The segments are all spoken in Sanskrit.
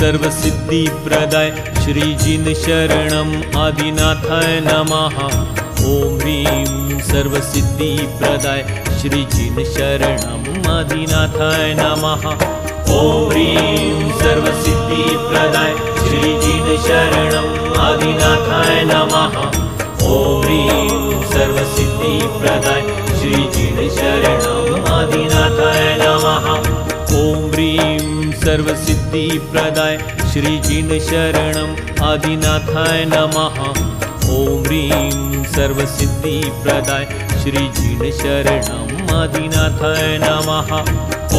सर्वसिद्धिप्रदाय श्रीजिन शरणम् आदिनाथाय नमः। ॐ ह्रीं सर्वसिद्धिप्रदाय श्रीजिन शरणम् आदिनाथाय नमः। ॐ ह्रीं सर्वसिद्धिप्रदाय श्रीजिन शरणम् आदिनाथाय नमः। ॐ ह्रीं सर्वसिद्धिप्रदाय श्रीजिन शरणम् आदिनाथाय नमः। ॐ ह्रीं सर्वसिद्धिप्रदाय श्रीजिन शरणम् आदिनाथाय नमः। ॐ ह्रीं सर्वसिद्धिप्रदाय श्रीजिन शरणम् आदिनाथाय नमः।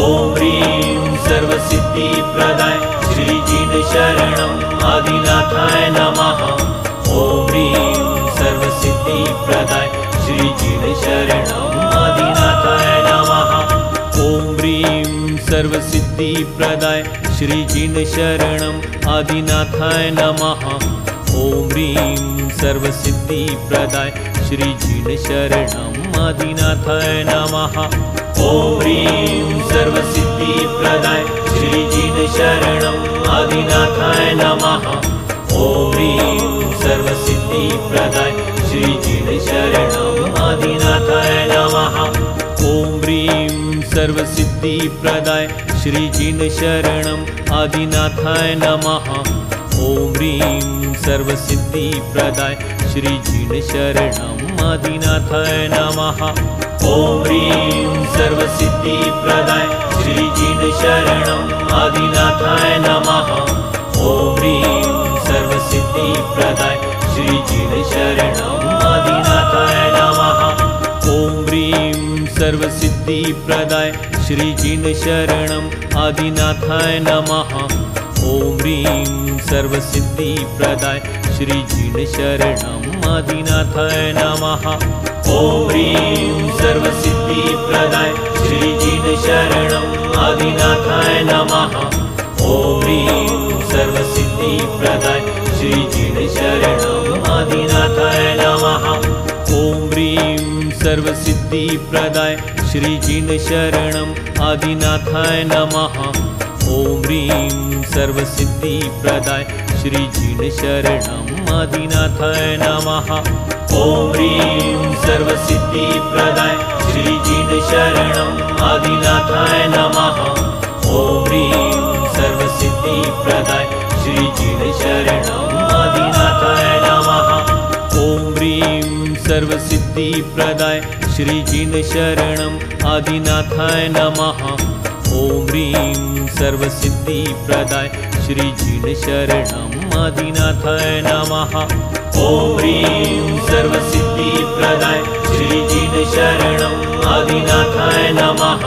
ॐ ह्रीं सर्वसिद्धिप्रदाय श्रीजिन शरणम् आदिनाथाय नमः। ॐ ह्रीं सर्वसिद्धिप्रदाय श्रीजिन शरणम् आदिनाथाय नमः। ॐ ह्रीं सर्वसिद्धिप्रदाय श्रीजिन शरणम् आदिनाथाय नमः। ॐ ह्रीं सर्वसिद्धिप्रदाय श्रीजिन शरणम् आदिनाथाय नमः। ॐ ह्रीं सर्वसिद्धिप्रदाय श्रीजिन शरणम् आदिनाथाय नमः। ॐ ह्रीं सर्वसिद्धिप्रदाय श्रीजिन शरणम् आदिनाथाय नमः। ॐ ह्रीं सर्वसिद्धिप्रदाय श्रीजिन शरणम् आदिनाथाय नमः। ॐ ह्रीं सर्वसिद्धिप्रदाय श्रीजिन शरणम् आदिनाथाय नमः। ॐ ह्रीं सर्वसिद्धिप्रदाय श्रीजिन शरणम् आदिनाथाय नमः। ॐ ह्रीं सर्वसिद्धिप्रदाय श्रीजिन शरणम् आदिनाथाय नमः। ॐ ह्रीं सर्वसिद्धिप्रदाय श्रीजिन शरणम् आदिनाथाय नमः। ॐ ह्रीं सर्वसिद्धिप्रदाय श्रीजिन शरणम् आदिनाथाय नमः। ॐ ह्रीं सर्वसिद्धिप्रदाय श्रीजिन शरणम् आदिनाथाय नमः। ॐ ह्रीं सर्वसिद्धिप्रदाय श्रीजिन शरणम् आदिनाथाय नमः। ॐ ह्रीं सर्वसिद्धिप्रदाय श्रीजिन शरणम् आदिनाथाय नमः। ॐ ह्रीं सर्वसिद्धिप्रदाय श्रीजिन शरणम् आदिनाथाय नमः। ॐ ह्रीं सर्वसिद्धिप्रदाय श्रीजिन शरणम् आदिनाथाय नमः। ॐ ह्रीं सर्वसिद्धिप्रदाय श्रीजिन शरणम् आदिनाथाय नमः। ॐ ह्रीं सर्वसिद्धिप्रदाय श्रीजिन शरणम् आदिनाथाय नमः। ॐ ह्रीं सर्वसिद्धिप्रदाय श्रीजिन शरणम् आदिनाथाय नमः। ॐ ह्रीं सर्वसिद्धिप्रदाय श्रीजिन शरणम् आदिनाथाय नमः।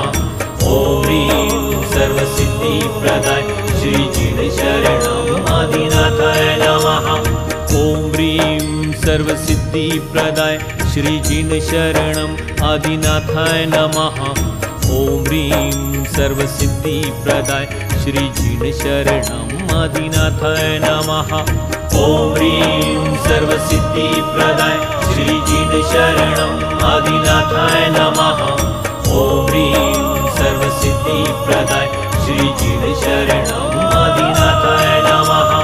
ॐ ह्रीं सर्वसिद्धिप्रदाय श्रीजिन शरणम् आदिनाथाय नमः। ॐ ह्रीं सर्वसिद्धिप्रदाय श्रीजिन शरणम् आदिनाथाय नमः। ॐ ह्रीं सर्वसिद्धिप्रदाय श्रीजिन शरणम् आदिनाथाय नमः। ॐ ह्रीं सर्वसिद्धिप्रदाय श्रीजिन शरणम् आदिनाथाय नमः। ॐ ह्रीं सर्वसिद्धिप्रदाय श्रीजिन शरणम् आदिनाथाय नमः।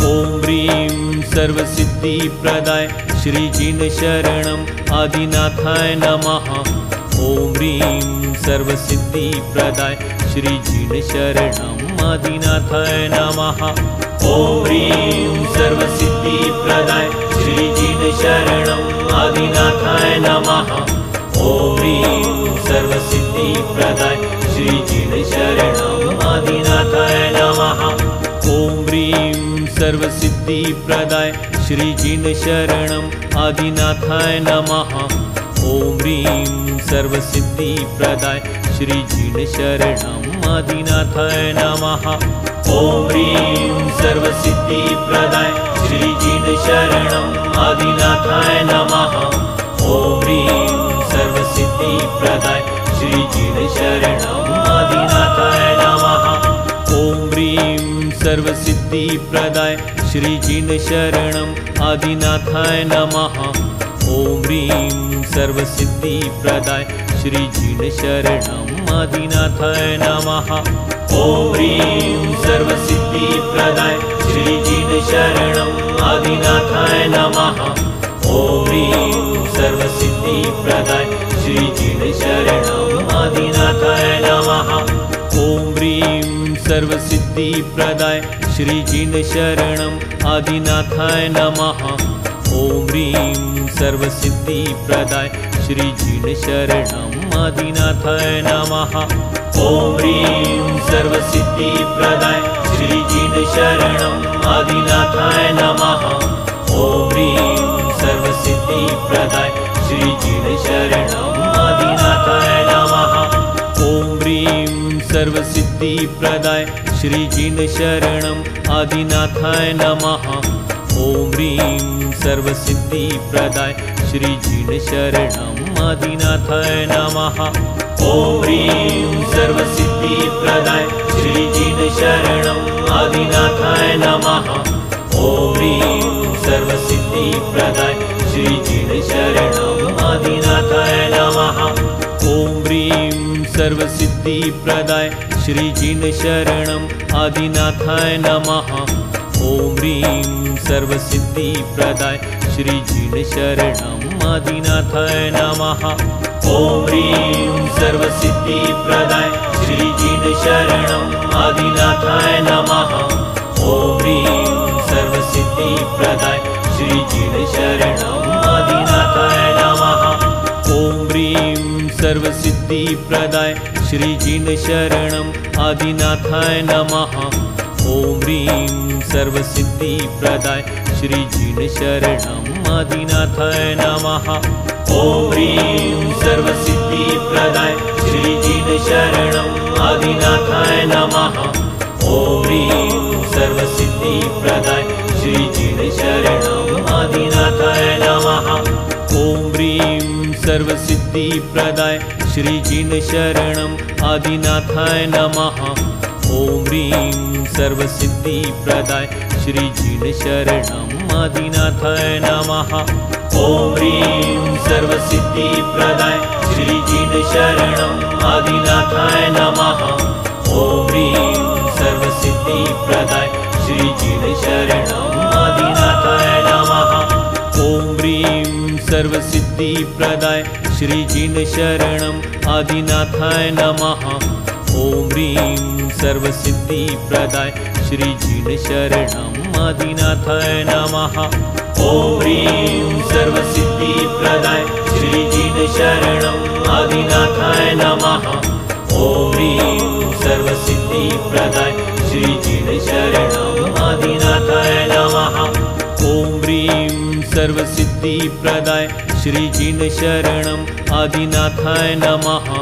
ॐ ह्रीं सर्वसिद्धिप्रदाय श्रीजिन शरणम् आदिनाथाय नमः। ॐ ह्रीं सर्वसिद्धिप्रदाय श्रीजिन शरणम् आदिनाथाय नमः। ॐ ह्रीं सर्वसिद्धिप्रदाय श्रीजिन शरणम् आदिनाथाय नमः। ॐ ह्रीं सर्वसिद्धिप्रदाय श्रीजिन शरणम् आदिनाथाय नमः। ॐ ह्रीं सर्वसिद्धिप्रदाय श्रीजिन शरणम् आदिनाथाय नमः। ॐ ह्रीं सर्वसिद्धिप्रदाय श्रीजिन शरणम् आदिनाथाय नमः। ॐ ह्रीं सर्वसिद्धिप्रदाय श्रीजिन शरणम् आदिनाथाय नमः। ॐ ह्रीं सर्वसिद्धिप्रदाय श्रीजिन शरणम् आदिनाथाय नमः। ॐ ह्रीं सर्वसिद्धिप्रदाय श्रीजिन शरणम् आदिनाथाय नमः। ॐ ह्रीं सर्वसिद्धिप्रदाय श्रीजिन शरणम् आदिनाथाय नमः। ॐ ह्रीं सर्वसिद्धिप्रदाय श्रीजिनशरणम् आदिनाथाय नमः। ॐ ह्रीं सर्वसिद्धिप्रदाय श्रीजिनशरणम् आदिनाथाय नमः। ॐ ह्रीं सर्वसिद्धिप्रदाय श्रीजिनशरणम् आदिनाथाय नमः। ॐ ह्रीं सर्वसिद्धिप्रदाय श्रीजिनशरणम् आदिनाथाय नमः। ॐ ह्रीं सर्वसिद्धिप्रदाय श्रीजिनशरणम् आदिनाथाय नमः। ॐ ह्रीं सर्वसिद्धिप्रदाय श्रीजिनशरणम् आदिनाथाय नमः। ॐ ह्रीं सर्वसिद्धिप्रदाय श्रीजिनशरणम् आदिनाथाय नमः। ॐ ह्रीं सर्वसिद्धिप्रदाय श्रीजिनशरणम् आदिनाथाय नमः। ॐ ह्रीं सर्वसिद्धिप्रदाय श्रीजिनशरणम् आदिनाथाय नमः। ॐ ह्रीं सर्वसिद्धिप्रदाय श्रीजिनशरणम् आदिनाथाय नमः। ॐ ह्रीं सर्वसिद्धिप्रदाय श्रीजिनशरणम् आदिनाथाय नमः। ॐ ह्रीं सर्वसिद्धिप्रदाय श्रीजिनशरणम् आदिनाथाय नमः। ॐ ह्रीं सर्वसिद्धिप्रदाय श्रीजिनशरणम् आदिनाथाय नमः। ॐ ह्रीं सर्वसिद्धिप्रदाय श्रीजिनशरणम् आदिनाथाय नमः। ॐ ह्रीं सर्वसिद्धिप्रदाय श्रीजिनशरणम् आदिनाथाय नमः। ॐ ह्रीं सर्वसिद्धिप्रदाय श्रीजिनशरणम् आदिनाथाय नमः। ॐ ह्रीं सर्वसिद्धिप्रदाय श्रीजिनशरणम् आदिनाथाय नमः। ॐ ह्रीं सर्वसिद्धिप्रदाय श्रीजिनशरणम् आदिनाथाय नमः। ॐ ह्रीं सर्वसिद्धिप्रदाय श्रीजिनशरणम् आदिनाथाय नमः। ॐ ह्रीं सर्वसिद्धिप्रदाय श्रीजिनशरणम् आदिनाथाय नमः। ॐ ह्रीं सर्वसिद्धिप्रदाय श्रीजिनशरणम् आदिनाथाय नमः। ॐ ह्रीं सर्वसिद्धिप्रदाय श्रीजिनशरणम् आदिनाथाय नमः। ॐ ह्रीं सर्वसिद्धिप्रदाय श्रीजिनशरणम् आदिनाथाय नमः। ॐ ह्रीं सर्वसिद्धिप्रदाय श्रीजिनशरणम् आदिनाथाय नमः। ॐ ह्रीं सर्वसिद्धिप्रदाय श्रीजिनशरणम् आदिनाथाय नमः। ॐ ह्रीं सर्वसिद्धिप्रदाय श्रीजिनशरणम् आदिनाथाय नमः। ॐ ह्रीं सर्वसिद्धिप्रदाय श्रीजिनशरणम् आदिनाथाय नमः।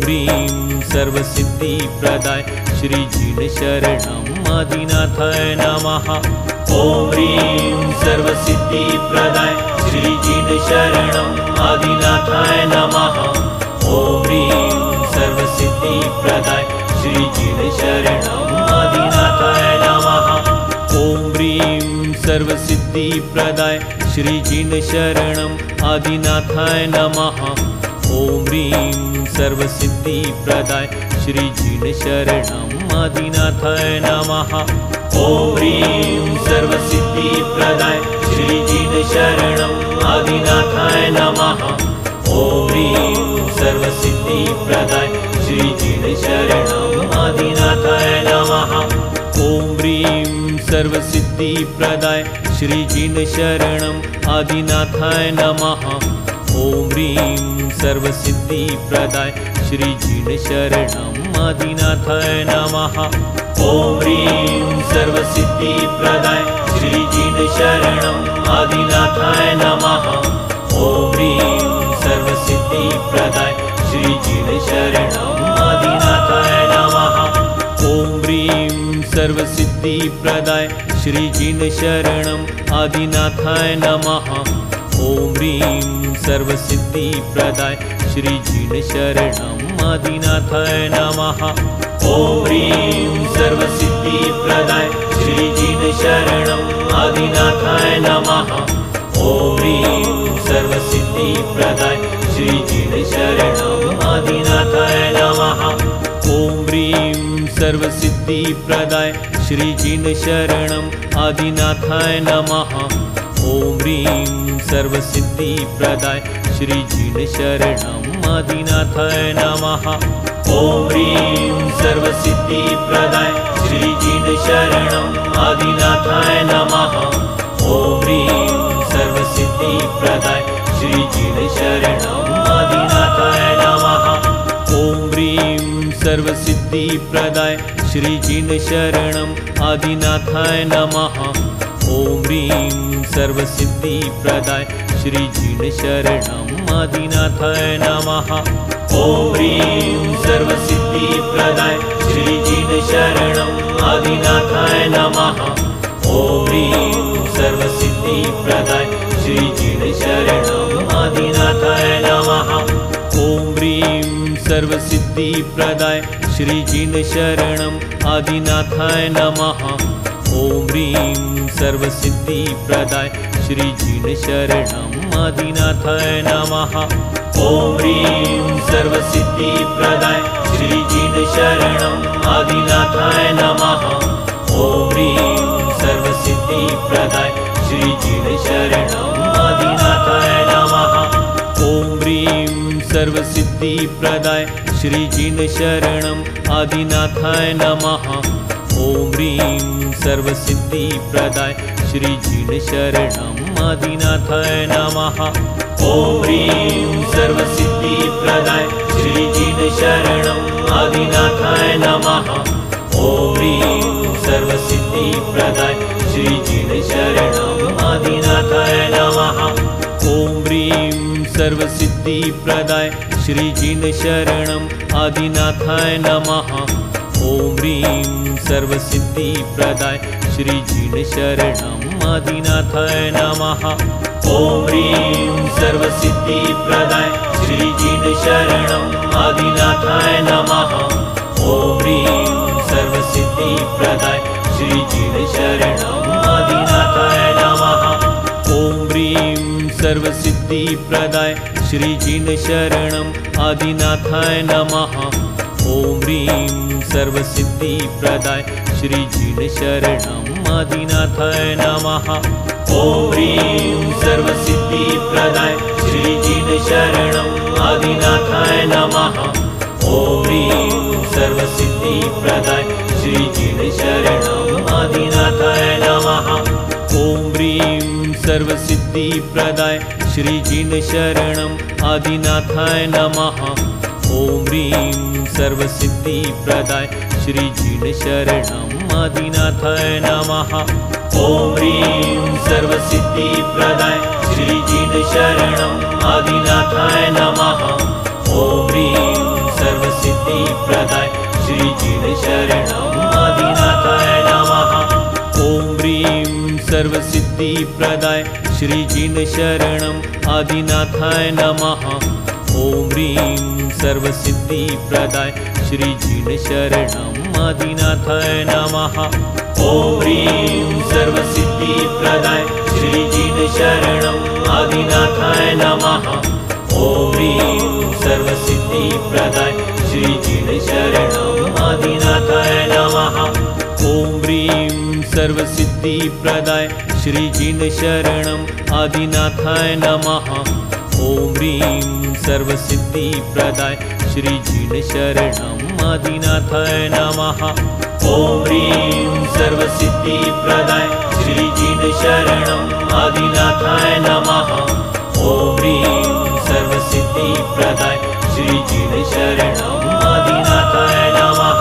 ॐ ह्रीं सर्वसिद्धिप्रदाय श्रीजिनशरणम् आदिनाथाय नमः। ॐ ह्रीं सर्वसिद्धिप्रदाय श्रीजिनशरणम् आदिनाथाय नमः। ॐ ह्रीं सर्वसिद्धिप्रदाय श्रीजिनशरणम् आदिनाथाय नमः। ॐ ह्रीं सर्वसिद्धिप्रदाय श्रीजिनशरणम् आदिनाथाय नमः। ॐ ह्रीं सर्वसिद्धिप्रदाय श्रीजिनशरणम् आदिनाथाय नमः। ॐ ह्रीं सर्वसिद्धिप्रदाय श्रीजिनशरणम् आदिनाथाय नमः। ॐ ह्रीं सर्वसिद्धिप्रदाय श्रीजिनशरणम् आदिनाथाय नमः। ॐ ह्रीं सर्वसिद्धिप्रदाय श्रीजिनशरणम् आदिनाथाय नमः। ॐ ह्रीं सर्वसिद्धिप्रदाय श्रीजिनशरणम् आदिनाथाय नमः। ॐ ह्रीं सर्वसिद्धिप्रदाय श्रीजिनशरणम् आदिनाथाय नमः। ॐ ह्रीं सर्वसिद्धिप्रदाय श्रीजिनशरणम् आदिनाथाय नमः। ॐ ह्रीं सर्वसिद्धिप्रदाय श्रीजिनशरणम् आदिनाथाय नमः। ॐ ह्रीं सर्वसिद्धिप्रदाय श्रीजिनशरणम् आदिनाथाय नमः। ॐ ह्रीं सर्वसिद्धिप्रदाय श्रीजिनशरणम् आदिनाथाय नमः। ॐ ह्रीं सर्वसिद्धिप्रदाय श्रीजिनशरणम् आदिनाथाय नमः। ॐ ह्रीं सर्वसिद्धिप्रदाय श्रीजिन शरणम् आदिनाथाय नमः। ॐ ह्रीं सर्वसिद्धिप्रदाय श्रीजिन शरणम् आदिनाथाय नमः। ॐ ह्रीं सर्वसिद्धिप्रदाय श्रीजिन शरणम् आदिनाथाय नमः। ॐ ह्रीं सर्वसिद्धिप्रदाय श्रीजिन शरणम् आदिनाथाय नमः। ॐ ह्रीं सर्वसिद्धिप्रदाय श्रीजिन शरणम् आदिनाथाय नमः। ॐ ह्रीं सर्वसिद्धिप्रदाय श्रीजिन शरणम् आदिनाथाय नमः। ॐ ह्रीं सर्वसिद्धिप्रदाय श्रीजिन शरणम् आदिनाथाय नमः। ॐ ह्रीं सर्वसिद्धिप्रदाय श्रीजिन शरणम् आदिनाथाय नमः। ॐ ह्रीं सर्वसिद्धिप्रदाय श्रीजिन शरणम् आदिनाथाय नमः। ॐ ह्रीं सर्वसिद्धिप्रदाय श्रीजिन शरणम् आदिनाथाय नमः। ॐ ह्रीं सर्वसिद्धिप्रदाय श्रीजिन शरणम् आदिनाथाय नमः। ॐ ह्रीं सर्वसिद्धिप्रदाय श्रीजिन शरणम् आदिनाथाय नमः। ॐ ह्रीं सर्वसिद्धिप्रदाय श्रीजिन शरणम् आदिनाथाय नमः। ॐ ह्रीं सर्वसिद्धिप्रदाय श्रीजिन शरणम् आदिनाथाय नमः। ॐ ह्रीं सर्वसिद्धिप्रदाय श्रीजिन शरणम् आदिनाथाय नमः। ॐ ह्रीं सर्वसिद्धिप्रदाय श्रीजिन शरणम् आदिनाथाय नमः। ॐ ह्रीं सर्वसिद्धिप्रदाय श्रीजिन शरणम् आदिनाथाय नमः। ॐ ह्रीं सर्वसिद्धिप्रदाय श्रीजिन शरणम् आदिनाथाय नमः। ॐ ह्रीं सर्वसिद्धिप्रदाय श्रीजिन शरणम् आदिनाथाय नमः। ॐ ह्रीं सर्वसिद्धिप्रदाय श्रीजिन शरणम् आदिनाथाय नमः। ॐ ह्रीं सर्वसिद्धिप्रदाय श्रीजिन शरणम् आदिनाथाय नमः। ॐ ह्रीं सर्वसिद्धिप्रदाय श्रीजिन शरणम् आदिनाथाय नमः। ॐ ह्रीं सर्वसिद्धिप्रदाय श्रीजिन शरणम् आदिनाथाय नमः। ॐ ह्रीं सर्वसिद्धिप्रदाय श्रीजिन शरणम् आदिनाथाय नमः। ॐ ह्रीं सर्वसिद्धिप्रदाय श्रीजिन शरणम् आदिनाथाय नमः। ॐ ह्रीं सर्वसिद्धिप्रदाय श्रीजिन शरणम् आदिनाथाय नमः। ॐ ह्रीं सर्वसिद्धिप्रदाय श्रीजिन शरणम् आदिनाथाय नमः। ॐ ह्रीं सर्वसिद्धिप्रदाय श्रीजिन शरणम् आदिनाथाय नमः। ॐ ह्रीं सर्वसिद्धिप्रदाय श्रीजिन शरणम् आदिनाथाय नमः। ॐ ह्रीं सर्वसिद्धिप्रदाय श्रीजिन शरणम् आदिनाथाय नमः। ॐ ह्रीं सर्वसिद्धिप्रदाय श्रीजिन शरणम् आदिनाथाय नमः। ॐ ह्रीं सर्वसिद्धिप्रदाय श्रीजिन शरणम् आदिनाथाय नमः। ॐ ह्रीं सर्वसिद्धिप्रदाय श्रीजिन शरणम् आदिनाथाय नमः। ॐ ह्रीं सर्वसिद्धिप्रदाय श्रीजिन शरणम् आदिनाथाय नमः। ॐ ह्रीं सर्वसिद्धिप्रदाय श्रीजिन शरणम् आदिनाथाय नमः। ॐ ह्रीं सर्वसिद्धिप्रदाय श्रीजिन शरणम् आदिनाथाय नमः।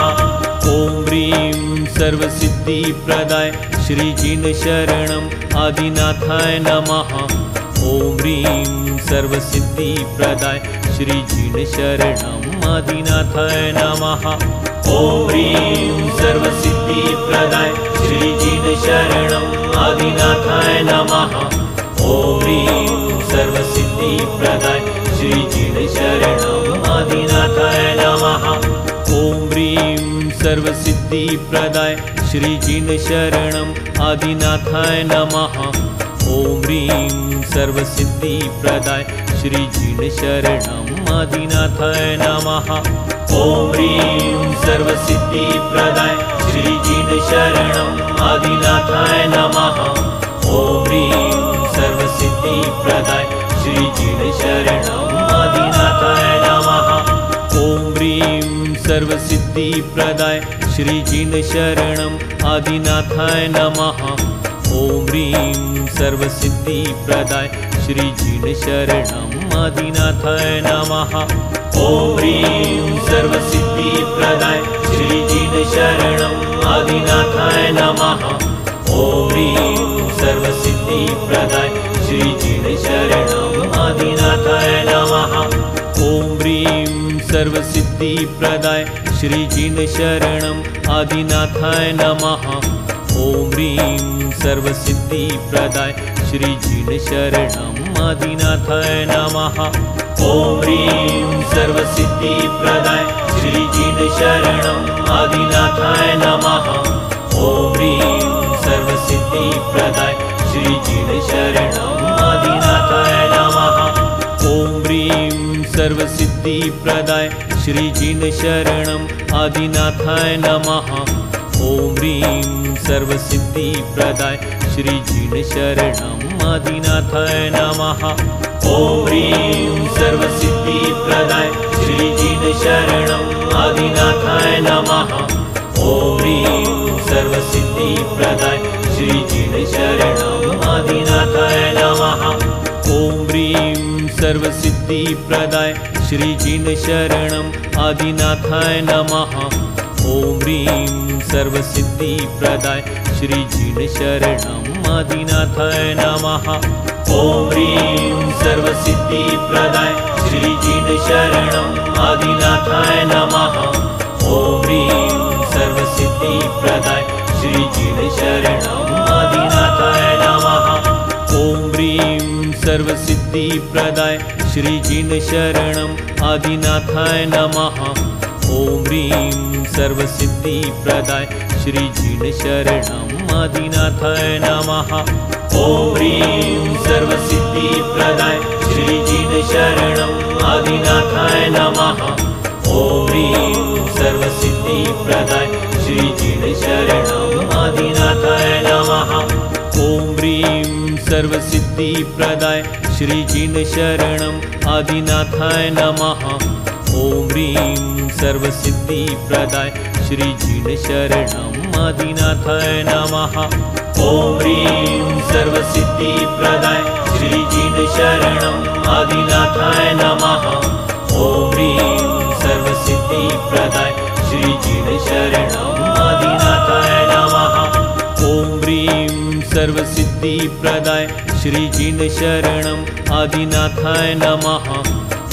ॐ ह्रीं सर्वसिद्धिप्रदाय श्रीजिन शरणम् आदिनाथाय नमः। ॐ ह्रीं सर्वसिद्धिप्रदाय श्रीजिन शरणम् आदिनाथाय नमः। ॐ ह्रीं सर्वसिद्धिप्रदाय श्रीजिन शरणम् आदिनाथाय नमः। ॐ ह्रीं सर्वसिद्धिप्रदाय श्रीजिन शरणम् आदिनाथाय नमः। ॐ ह्रीं सर्वसिद्धिप्रदाय श्रीजिन शरणम् आदिनाथाय नमः। ॐ ह्रीं सर्वसिद्धिप्रदाय श्रीजिन शरणम् आदिनाथाय नमः। ॐ ह्रीं सर्वसिद्धिप्रदाय श्रीजिनशरणम् आदिनाथाय नमः। ॐ ह्रीं सर्वसिद्धिप्रदाय श्रीजिनशरणम् आदिनाथाय नमः। ॐ ह्रीं सर्वसिद्धिप्रदाय श्रीजिनशरणम् आदिनाथाय नमः। ॐ ह्रीं सर्वसिद्धिप्रदाय श्रीजिनशरणम् आदिनाथाय नमः। ॐ ह्रीं सर्वसिद्धिप्रदाय श्रीजिनशरणम् आदिनाथाय नमः। ॐ ह्रीं सर्वसिद्धिप्रदाय श्रीजिनशरणम् आदिनाथाय नमः। ॐ ह्रीं सर्वसिद्धिप्रदाय श्रीजिनशरणम् आदिनाथाय नमः। ॐ ह्रीं सर्वसिद्धिप्रदाय श्रीजिनशरणम् आदिनाथाय नमः। ॐ ह्रीं सर्वसिद्धिप्रदाय श्रीजिनशरणम् आदिनाथाय नमः। ॐ ह्रीं सर्वसिद्धिप्रदाय श्रीजिनशरणम् आदिनाथाय नमः। ॐ ह्रीं सर्वसिद्धिप्रदाय श्रीजिनशरणम् आदिनाथाय नमः। ॐ ह्रीं सर्वसिद्धिप्रदाय श्रीजिनशरणम् आदिनाथाय नमः। ॐ ह्रीं सर्वसिद्धिप्रदाय श्रीजिनशरणम् आदिनाथाय नमः। ॐ ह्रीं सर्वसिद्धिप्रदाय श्रीजिनशरणम् आदिनाथाय नमः। ॐ ह्रीं सर्वसिद्धिप्रदाय श्रीजिनशरणम् आदिनाथाय नमः। ॐ ह्रीं सर्वसिद्धिप्रदाय श्रीजिनशरणम् आदिनाथाय नमः। ॐ ह्रीं सर्वसिद्धिप्रदाय श्रीजिनशरणम् आदिनाथाय नमः। ॐ ह्रीं सर्वसिद्धिप्रदाय श्रीजिनशरणम् आदिनाथाय नमः। ॐ ह्रीं सर्वसिद्धिप्रदाय श्रीजिनशरणम् आदिनाथाय नमः। ॐ ह्रीं सर्वसिद्धिप्रदाय श्रीजिनशरणम् आदिनाथाय नमः। ॐ ह्रीं सर्वसिद्धिप्रदाय श्रीजिनशरणम् आदिनाथाय नमः। ॐ ह्रीं सर्वसिद्धिप्रदाय श्रीजिनशरणम् आदिनाथाय नमः। ॐ ह्रीं सर्वसिद्धिप्रदाय श्रीजिनशरणम् आदिनाथाय नमः। ॐ ह्रीं सर्वसिद्धिप्रदाय श्रीजिनशरणम् आदिनाथाय नमः। ॐ ह्रीं सर्वसिद्धिप्रदाय श्रीजिनशरणम् आदिनाथाय नमः। ॐ ह्रीं सर्वसिद्धिप्रदाय श्रीजिनशरणम् आदिनाथाय नमः। ॐ ह्रीं सर्वसिद्धिप्रदाय श्रीजिनशरणम् आदिनाथाय नमः।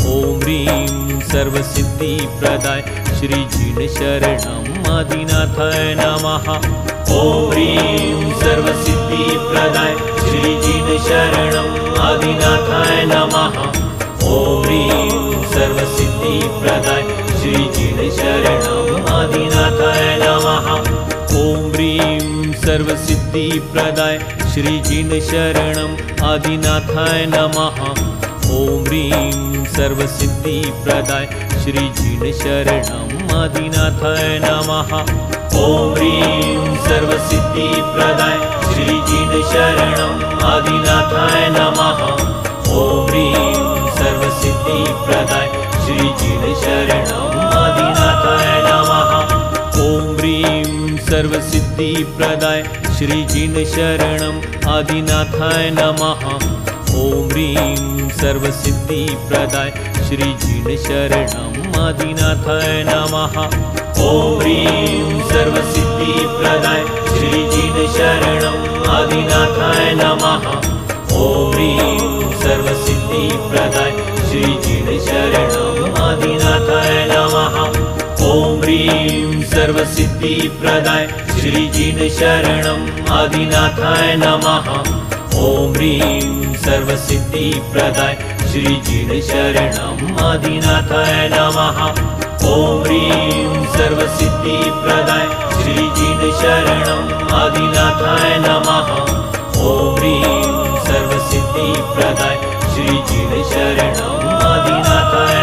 ॐ ह्रीं सर्वसिद्धिप्रदाय श्रीजिनशरणम् आदिनाथाय नमः। ॐ ह्रीं सर्वसिद्धिप्रदाय श्रीजिनशरणम् आदिनाथाय नमः। ॐ ह्रीं सर्वसिद्धिप्रदाय श्रीजिनशरणम् आदिनाथाय नमः। ॐ ह्रीं सर्वसिद्धिप्रदाय श्रीजिनशरणम् आदिनाथाय नमः। ॐ ह्रीं सर्वसिद्धिप्रदाय श्रीजिनशरणम् आदिनाथाय नमः। ॐ ह्रीं सर्वसिद्धिप्रदाय श्रीजिनशरणम् आदिनाथाय नमः। ॐ ह्रीं सर्वसिद्धिप्रदाय श्रीजिनशरणम् आदिनाथाय नमः। ॐ ह्रीं सर्वसिद्धिप्रदाय श्रीजिनशरणम् आदिनाथाय नमः। ॐ ह्रीं सर्वसिद्धिप्रदाय श्रीजिनशरणम् आदिनाथाय नमः। ॐ ह्रीं सर्वसिद्धिप्रदाय श्रीजिनशरणम् आदिनाथाय नमः। ॐ ह्रीं सर्वसिद्धिप्रदाय श्रीजिनशरणम् आदिनाथाय नमः। ॐ ह्रीं सर्वसिद्धिप्रदाय श्रीजिनशरणम् आदिनाथाय नमः। ॐ ह्रीं सर्वसिद्धिप्रदाय श्रीजिनशरणम् आदिनाथाय नमः। ॐ ह्रीं सर्वसिद्धिप्रदाय श्रीजिनशरणम् आदिनाथाय नमः। ॐ ह्रीं सर्वसिद्धिप्रदाय श्रीजिनशरणम् आदिनाथाय